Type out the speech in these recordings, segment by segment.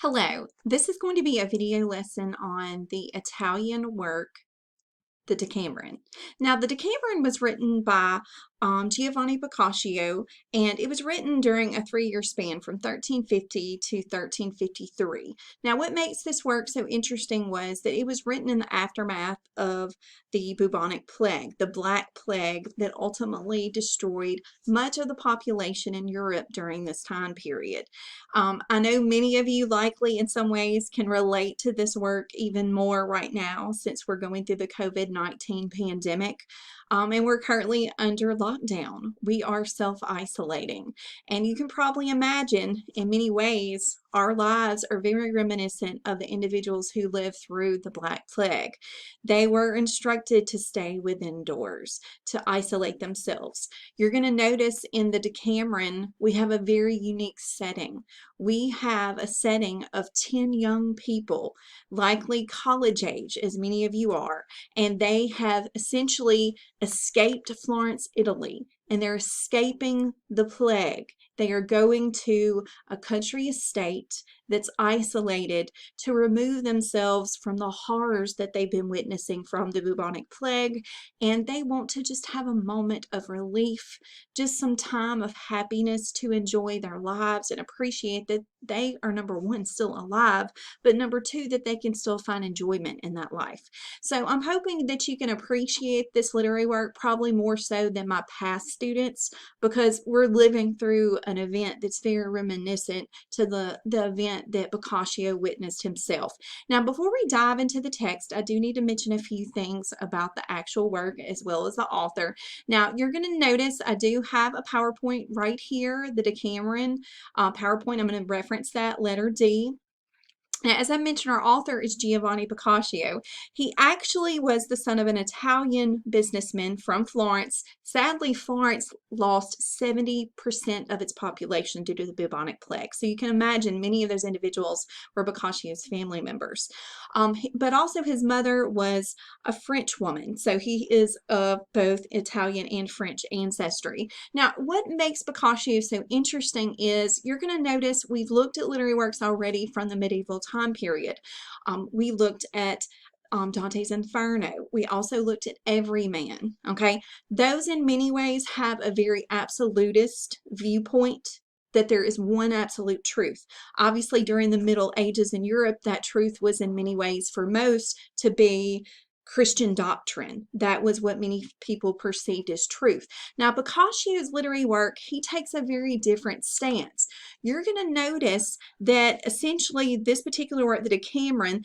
Hello, this is going to be a video lesson on the Italian work, the Decameron. Now, the Decameron was written by Giovanni Boccaccio, and it was written during a 3-year span from 1350 to 1353. Now, what makes this work so interesting was that it was written in the aftermath of the bubonic plague, the Black Plague that ultimately destroyed much of the population in Europe during this time period. I know many of you likely in some ways can relate to this work even more right now since we're going through the COVID-19 pandemic. And we're currently under lockdown. We are self-isolating. And you can probably imagine, in many ways, our lives are very reminiscent of the individuals who lived through the Black Plague. They were instructed to stay within doors, to isolate themselves. You're going to notice in the Decameron, we have a very unique setting. We have a setting of 10 young people, likely college age, as many of you are, and they have essentially escaped Florence, Italy, and they're escaping the plague. They are going to a country estate that's isolated to remove themselves from the horrors that they've been witnessing from the bubonic plague, and they want to just have a moment of relief, just some time of happiness to enjoy their lives and appreciate that they are, number one, still alive, but number two, that they can still find enjoyment in that life. So I'm hoping that you can appreciate this literary work probably more so than my past students, because we're living through an event that's very reminiscent to the event that Boccaccio witnessed himself. Now, before we dive into the text, I do need to mention a few things about the actual work as well as the author. Now, you're going to notice I do have a PowerPoint right here, the Decameron PowerPoint. I'm going to reference that, letter D. Now, as I mentioned, our author is Giovanni Boccaccio. He actually was the son of an Italian businessman from Florence. Sadly, Florence lost 70% of its population due to the bubonic plague. So you can imagine many of those individuals were Boccaccio's family members. But also his mother was a French woman. So he is of both Italian and French ancestry. Now, what makes Boccaccio so interesting is you're going to notice we've looked at literary works already from the medieval time period. We looked at Dante's Inferno. We also looked at Everyman. Okay, those in many ways have a very absolutist viewpoint, that there is one absolute truth. Obviously, during the Middle Ages in Europe, that truth was in many ways for most to be Christian doctrine. That was what many people perceived as truth. Now, Boccaccio's literary work, he takes a very different stance. You're going to notice that essentially this particular work, the Decameron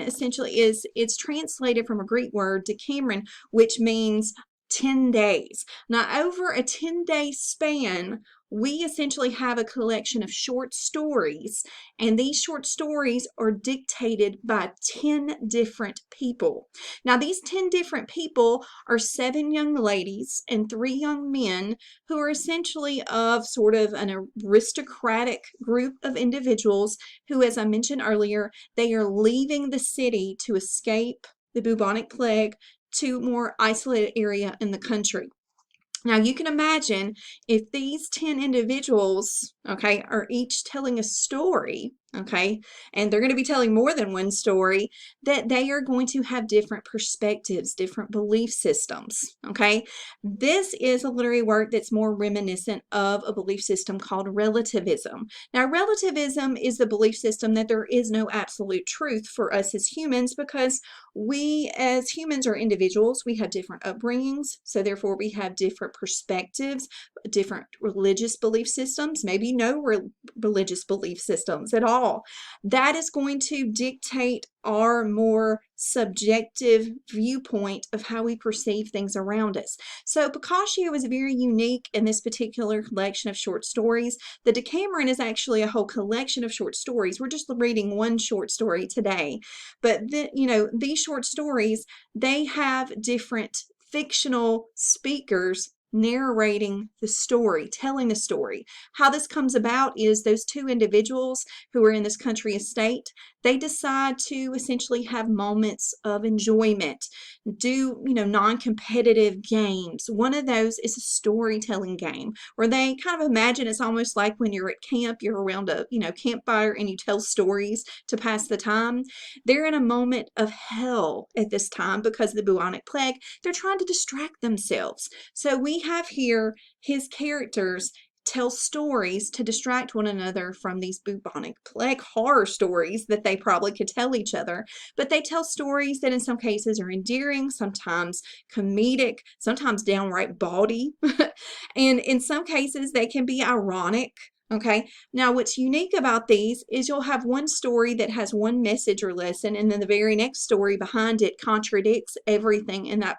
essentially it's translated from a Greek word, Decameron, which means 10 days. Now, over a 10-day span, we essentially have a collection of short stories, and these short stories are dictated by 10 different people. Now, these 10 different people are 7 young ladies and 3 young men who are essentially of sort of an aristocratic group of individuals who, as I mentioned earlier, they are leaving the city to escape the bubonic plague to a more isolated area in the country. Now, you can imagine if these 10 individuals, okay, are each telling a story, okay, and they're going to be telling more than one story, that they are going to have different perspectives, different belief systems, okay. This is a literary work that's more reminiscent of a belief system called relativism. Now, relativism is the belief system that there is no absolute truth for us as humans, because we as humans are individuals. We have different upbringings, so therefore we have different perspectives, different religious belief systems, maybe no religious belief systems at all. That is going to dictate our more subjective viewpoint of how we perceive things around us. So Boccaccio is very unique in this particular collection of short stories. The Decameron is actually a whole collection of short stories. We're just reading one short story today, but these short stories, they have different fictional speakers narrating the story, telling the story. How this comes about is those two individuals who are in this country estate, they decide to essentially have moments of enjoyment, do, non-competitive games. One of those is a storytelling game where they kind of imagine it's almost like when you're at camp, you're around a, campfire and you tell stories to pass the time. They're in a moment of hell at this time because of the bubonic plague. They're trying to distract themselves. So we have here his characters tell stories to distract one another from these bubonic plague horror stories that they probably could tell each other. But they tell stories that in some cases are endearing, sometimes comedic, sometimes downright bawdy. And in some cases, they can be ironic. Okay, now what's unique about these is you'll have one story that has one message or lesson, and then the very next story behind it contradicts everything in that,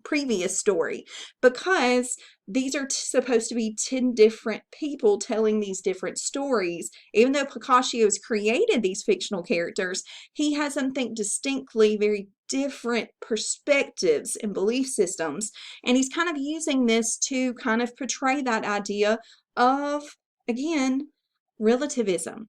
previous story, because these are supposed to be 10 different people telling these different stories. Even though Boccaccio's created these fictional characters, he has them think distinctly very different perspectives and belief systems, and he's kind of using this to kind of portray that idea of, again, relativism,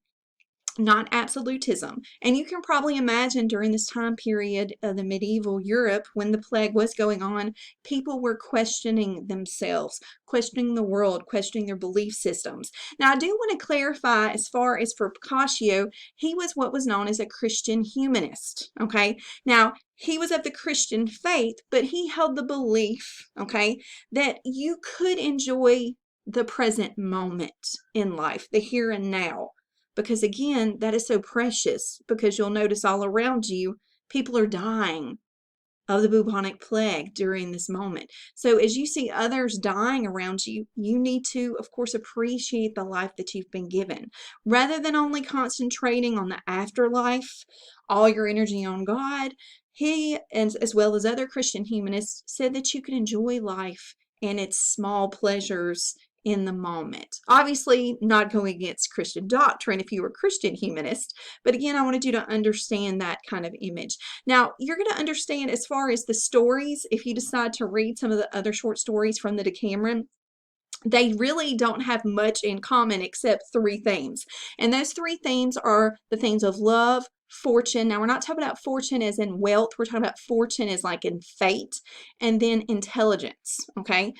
not absolutism. And you can probably imagine during this time period of the medieval Europe, when the plague was going on, people were questioning themselves, questioning the world, questioning their belief systems. Now, I do want to clarify, as far as for Boccaccio, he was what was known as a Christian humanist. Okay, now he was of the Christian faith, but he held the belief, okay, that you could enjoy the present moment in life, the here and now. Because again, that is so precious, because you'll notice all around you, people are dying of the bubonic plague during this moment. So as you see others dying around you, you need to, of course, appreciate the life that you've been given. Rather than only concentrating on the afterlife, all your energy on God, he, and as well as other Christian humanists, said that you can enjoy life and its small pleasures in the moment. Obviously, not going against Christian doctrine if you were a Christian humanist, but again, I wanted you to understand that kind of image. Now, you're going to understand as far as the stories, if you decide to read some of the other short stories from the Decameron, they really don't have much in common except three themes. And those three themes are the themes of love, fortune. Now, we're not talking about fortune as in wealth. We're talking about fortune as like in fate, and then intelligence, okay?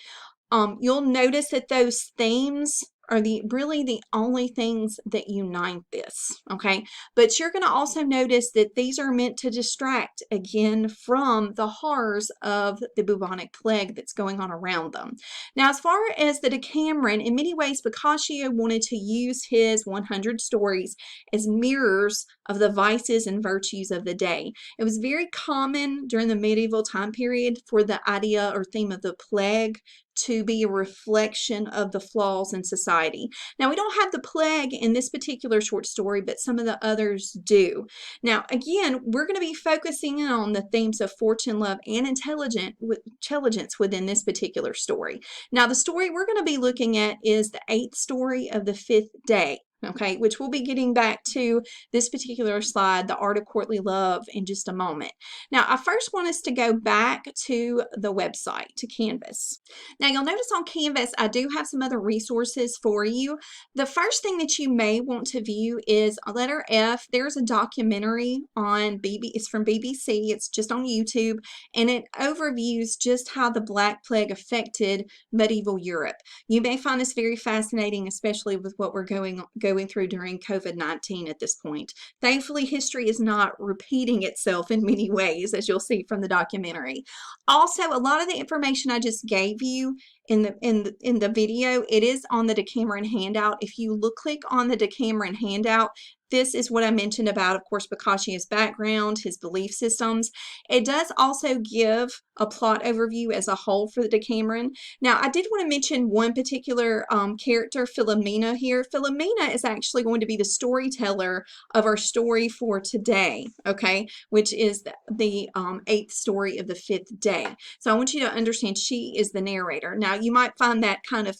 You'll notice that those themes are really the only things that unite this, okay? But you're going to also notice that these are meant to distract, again, from the horrors of the bubonic plague that's going on around them. Now, as far as the Decameron, in many ways, Boccaccio wanted to use his 100 stories as mirrors of the vices and virtues of the day. It was very common during the medieval time period for the idea or theme of the plague to be a reflection of the flaws in society. Now, we don't have the plague in this particular short story, but some of the others do. Now, again, we're going to be focusing on the themes of fortune, love, and intelligence within this particular story. Now, the story we're going to be looking at is the 8th story of the 5th day. Okay, which we'll be getting back to this particular slide, the art of courtly love, in just a moment. Now, I first want us to go back to the website, to Canvas. Now, you'll notice on Canvas, I do have some other resources for you. The first thing that you may want to view is letter F. There's a documentary on it's from BBC. It's just on YouTube, and it overviews just how the Black Plague affected medieval Europe. You may find this very fascinating, especially with what we're going through during COVID-19 at this point. Thankfully, history is not repeating itself in many ways, as you'll see from the documentary. Also, a lot of the information I just gave you in the video, it is on the Decameron handout. If you click on the Decameron handout, this is what I mentioned about, of course, Boccaccio's background, his belief systems. It does also give a plot overview as a whole for the Decameron. Now, I did want to mention one particular character, Philomena here. Philomena is actually going to be the storyteller of our story for today, okay, which is the 8th story of the 5th day. So I want you to understand she is the narrator. Now, Now, you might find that kind of,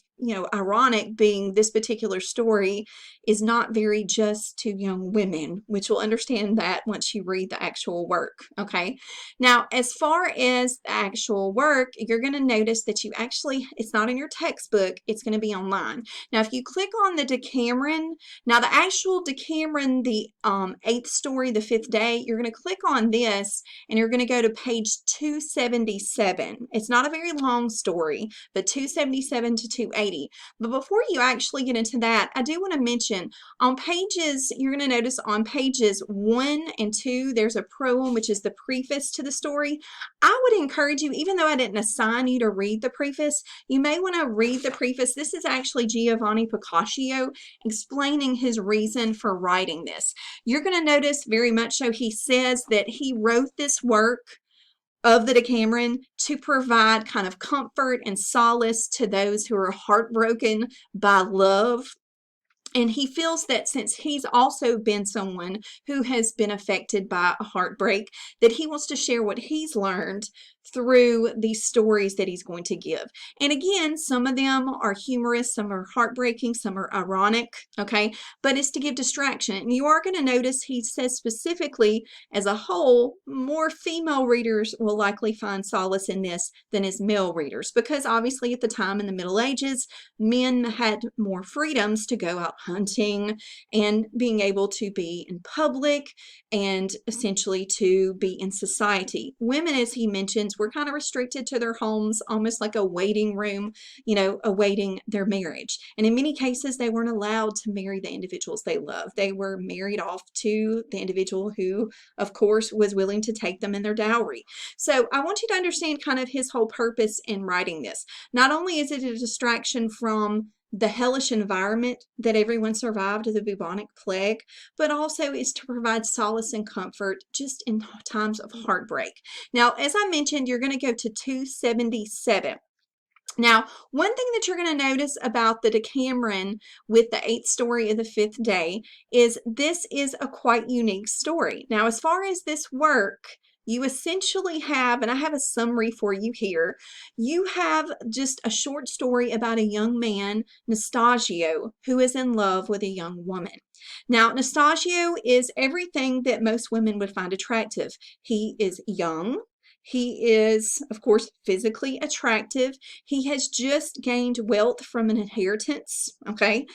ironic, being this particular story is not very just to young women, which you'll understand that once you read the actual work, okay? Now, as far as the actual work, you're going to notice that it's not in your textbook, it's going to be online. Now, if you click on the Decameron, now the actual Decameron, the eighth story, the fifth day, you're going to click on this and you're going to go to page 277. It's not a very long story, but 277 to 280. But before you actually get into that, I do want to mention on pages, you're going to notice on pages 1 and 2, there's a proem, which is the preface to the story. I would encourage you, even though I didn't assign you to read the preface, you may want to read the preface. This is actually Giovanni Boccaccio explaining his reason for writing this. You're going to notice very much so he says that he wrote this work of the Decameron to provide kind of comfort and solace to those who are heartbroken by love. And he feels that since he's also been someone who has been affected by a heartbreak, that he wants to share what he's learned through these stories that he's going to give. And again, some of them are humorous, some are heartbreaking, some are ironic, okay? But it's to give distraction. And you are going to notice he says specifically, as a whole, more female readers will likely find solace in this than as male readers, because obviously at the time in the Middle Ages, men had more freedoms to go out hunting and being able to be in public and essentially to be in society. Women, as he mentions, were kind of restricted to their homes, almost like a waiting room, awaiting their marriage. And in many cases, they weren't allowed to marry the individuals they loved. They were married off to the individual who, of course, was willing to take them in their dowry. So I want you to understand kind of his whole purpose in writing this. Not only is it a distraction from the hellish environment that everyone survived of the bubonic plague, but also is to provide solace and comfort just in times of heartbreak. Now, as I mentioned, you're going to go to 277. Now, one thing that you're going to notice about the Decameron with the eighth story of the fifth day is this is a quite unique story. Now, as far as this work, you essentially have, and I have a summary for you here, you have just a short story about a young man, Nastasio, who is in love with a young woman. Now, Nastasio is everything that most women would find attractive. He is young. He is, of course, physically attractive. He has just gained wealth from an inheritance, okay?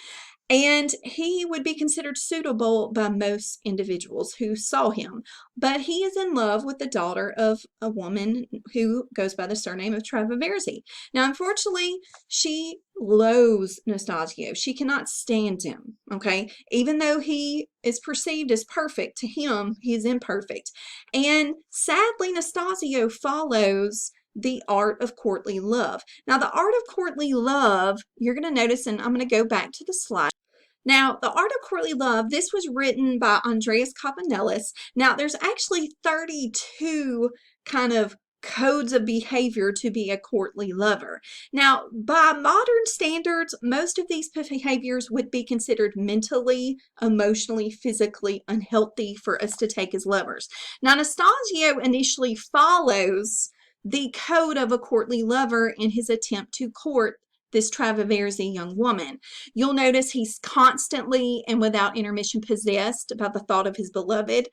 And he would be considered suitable by most individuals who saw him. But he is in love with the daughter of a woman who goes by the surname of Traversi. Now, unfortunately, she loathes Nastasio. She cannot stand him, okay? Even though he is perceived as perfect, to him, he is imperfect. And sadly, Nastasio follows the art of courtly love. Now, the art of courtly love, you're going to notice, and I'm going to go back to the slide. Now, The Art of Courtly Love, this was written by Andreas Cabanillas. Now, there's actually 32 kind of codes of behavior to be a courtly lover. Now, by modern standards, most of these behaviors would be considered mentally, emotionally, physically unhealthy for us to take as lovers. Now, Nastasio initially follows the code of a courtly lover in his attempt to court this Traversi young woman. You'll notice he's constantly and without intermission possessed by the thought of his beloved.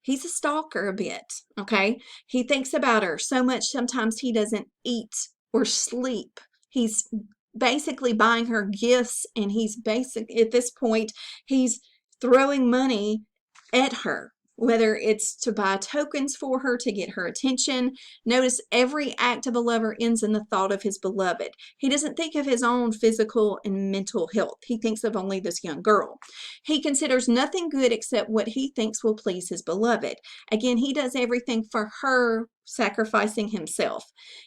He's a stalker a bit, okay? He thinks about her so much sometimes he doesn't eat or sleep. He's basically buying her gifts, and at this point, he's throwing money at her, whether it's to buy tokens for her to get her attention. Notice every act of a lover ends in the thought of his beloved. He doesn't think of his own physical and mental health. He thinks of only this young girl. He considers nothing good except what he thinks will please his beloved. Again, he does everything for her, sacrificing himself.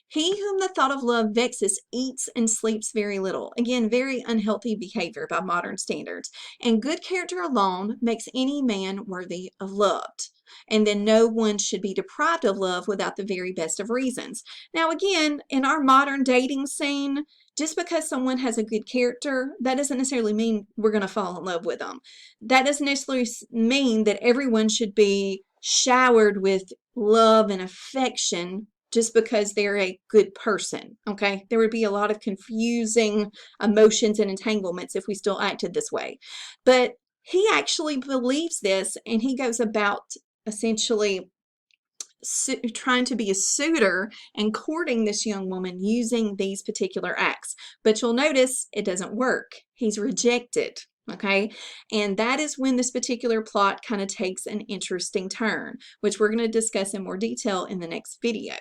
He whom the thought of love vexes eats and sleeps very little. Again, very unhealthy behavior by modern standards. And good character alone makes any man worthy of love. And then no one should be deprived of love without the very best of reasons. Now, again, in our modern dating scene, just because someone has a good character, that doesn't necessarily mean we're going to fall in love with them. That doesn't necessarily mean that everyone should be showered with love and affection just because they're a good person, okay? There would be a lot of confusing emotions and entanglements if we still acted this way. But he actually believes this, and he goes about essentially trying to be a suitor and courting this young woman using these particular acts. But you'll notice it doesn't work. He's rejected. Okay, and that is when this particular plot kind of takes an interesting turn, which we're going to discuss in more detail in the next video.